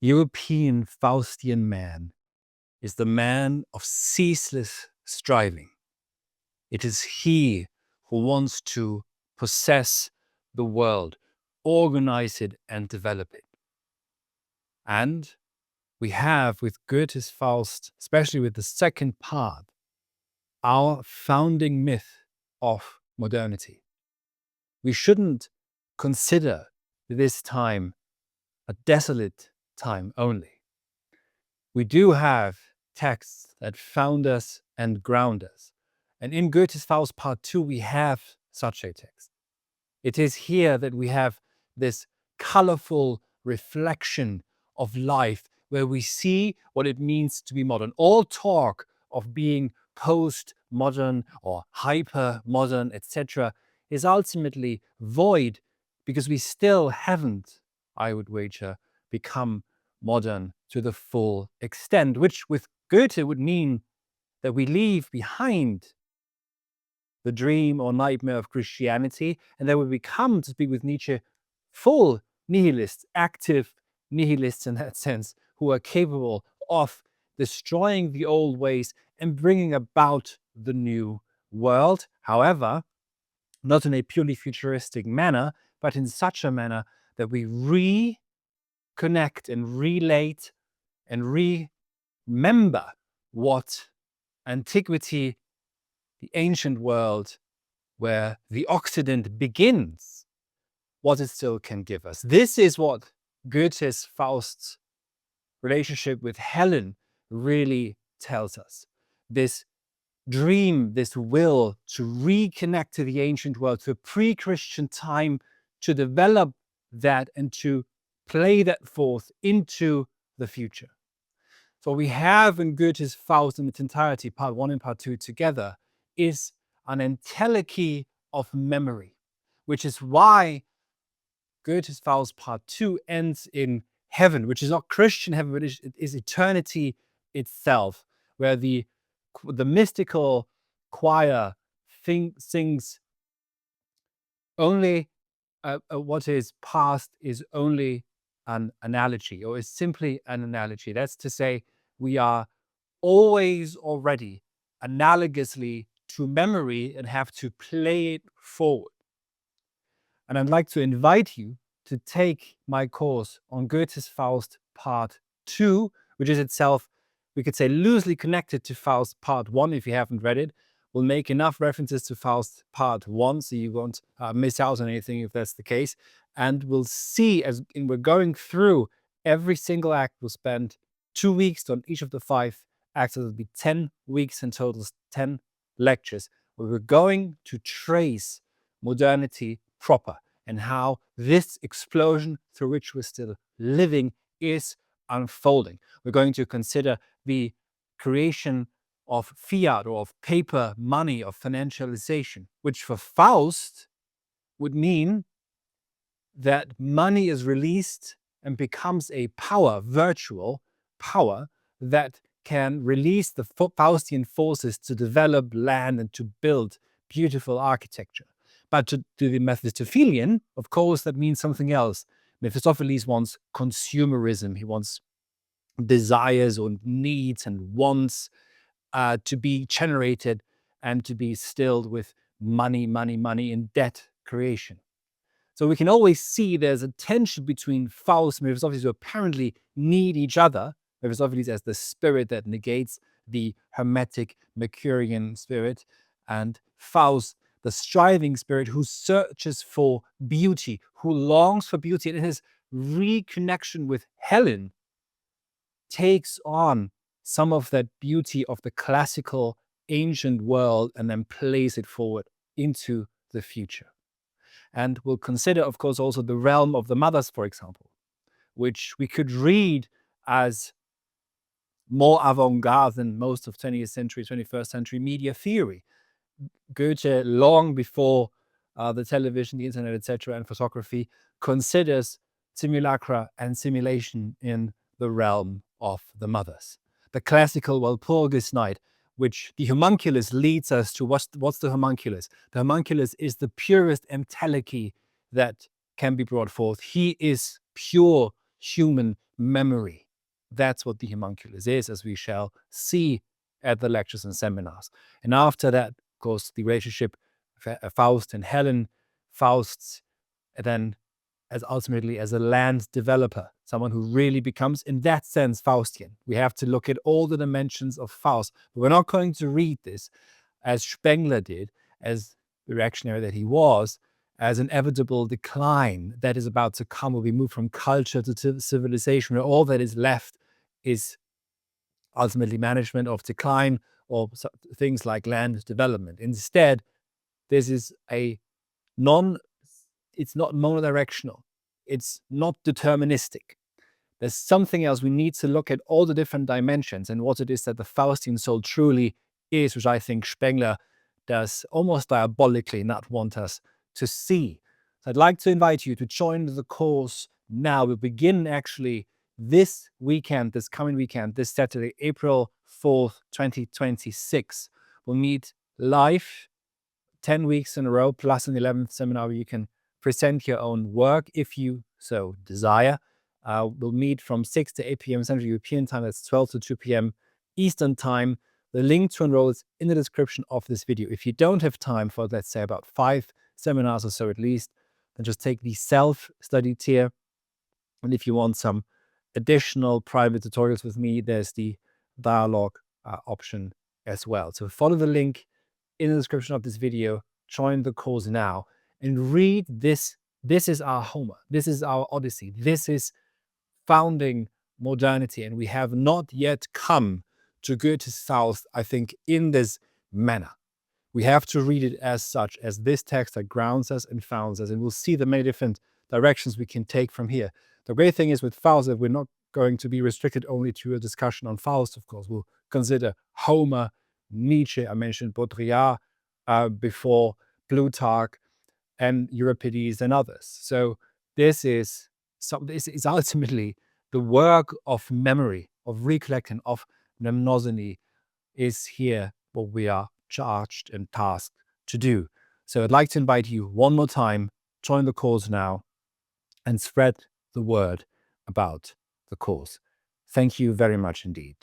European Faustian man is the man of ceaseless striving. It is he who wants to possess the world, organize it and develop it. And we have with Goethe's Faust, especially with the second part, our founding myth of modernity. We shouldn't consider this time a desolate time only. We do have texts that found us and ground us. And in Goethe's Faust Part 2, we have such a text. It is here that we have this colorful reflection of life where we see what it means to be modern. All talk of being post-modern or hyper-modern, etc., is ultimately void because we still haven't, I would wager, become modern to the full extent, which with Goethe would mean that we leave behind the dream or nightmare of Christianity, and that we become, to speak with Nietzsche, full nihilists, active nihilists in that sense, who are capable of destroying the old ways and bringing about the new world. However, not in a purely futuristic manner, but in such a manner that we reconnect and relate and remember what antiquity, the ancient world, where the Occident begins, what it still can give us. This is what Goethe's Faust's relationship with Helen really tells us. This dream, this will to reconnect to the ancient world, to a pre-Christian time, to develop that and to play that forth into the future. So what we have in Goethe's Faust in its entirety, part 1 and part 2 together, is an entelechy of memory, which is why Goethe's Faust part 2 ends in heaven, which is not Christian heaven, but it is eternity itself, where the mystical choir sings only what is past is only an analogy, or is simply an analogy. That's to say, we are always already analogously to memory and have to play it forward. And I'd like to invite you to take my course on Goethe's Faust Part 2, which is itself, we could say, loosely connected to Faust Part 1 if you haven't read it. We'll make enough references to Faust Part 1 so you won't miss out on anything if that's the case. And we'll see, as we're going through every single act, we'll spend 2 weeks on each of the 5 acts. So it'll be 10 weeks in total, 10 lectures, where we're going to trace modernity proper and how this explosion through which we're still living is unfolding. We're going to consider the creation of fiat or of paper money, of financialization, which for Faust would mean that money is released and becomes a power, virtual power, that can release the Faustian forces to develop land and to build beautiful architecture. But to the Mephistophelian, of course, that means something else. Mephistopheles wants consumerism. He wants desires or needs and wants to be generated and to be stilled with money, money, money in debt creation. So we can always see there's a tension between Faust and Mephistopheles, who apparently need each other. Mephistopheles as the spirit that negates the hermetic Mercurian spirit, and Faust, the striving spirit who searches for beauty, who longs for beauty, and in his reconnection with Helen takes on some of that beauty of the classical ancient world and then plays it forward into the future. And we'll consider, of course, also the realm of the mothers, for example, which we could read as more avant-garde than most of 20th century, 21st century media theory. Goethe, long before the television, the internet, etc., and photography, considers simulacra and simulation in the realm of the mothers. The classical Walpurgis Night, which the homunculus leads us to. What's the homunculus? The homunculus is the purest entelechy that can be brought forth. He is pure human memory. That's what the homunculus is, as we shall see at the lectures and seminars. And after that, of course, the relationship Faust and Helen. Faust then as ultimately as a land developer, someone who really becomes, in that sense, Faustian. We have to look at all the dimensions of Faust. But we're not going to read this as Spengler did, as the reactionary that he was, as an inevitable decline that is about to come, where we move from culture to civilization, where all that is left is ultimately management of decline or things like land development. Instead, this is a non, it's not monodirectional. It's not deterministic. There's something else. We need to look at all the different dimensions and what it is that the Faustian soul truly is, which I think Spengler does almost diabolically not want us to see. So I'd like to invite you to join the course now. We'll begin actually this weekend, this coming weekend, this Saturday, April 4th, 2026. We'll meet live 10 weeks in a row, plus an 11th seminar where you can present your own work if you so desire. We'll meet from 6 to 8 p.m. Central European time. That's 12 to 2 p.m. Eastern time. The link to enroll is in the description of this video. If you don't have time for, let's say, about 5 seminars or so at least, then just take the self-study tier. And if you want some additional private tutorials with me, there's the dialogue option as well. So follow the link in the description of this video, join the course now, and read this. This is our Homer. This is our Odyssey. This is founding modernity. And we have not yet come to Goethe's Faust, I think, in this manner. We have to read it as such, as this text that grounds us and founds us. And we'll see the many different directions we can take from here. The great thing is with Faust that we're not going to be restricted only to a discussion on Faust, of course. We'll consider Homer, Nietzsche, I mentioned Baudrillard before, Plutarch, and Euripides and others. So this is ultimately the work of memory, of recollecting, of mnemosony is here what we are charged and tasked to do. So I'd like to invite you one more time, join the course now and spread the word about the course. Thank you very much indeed.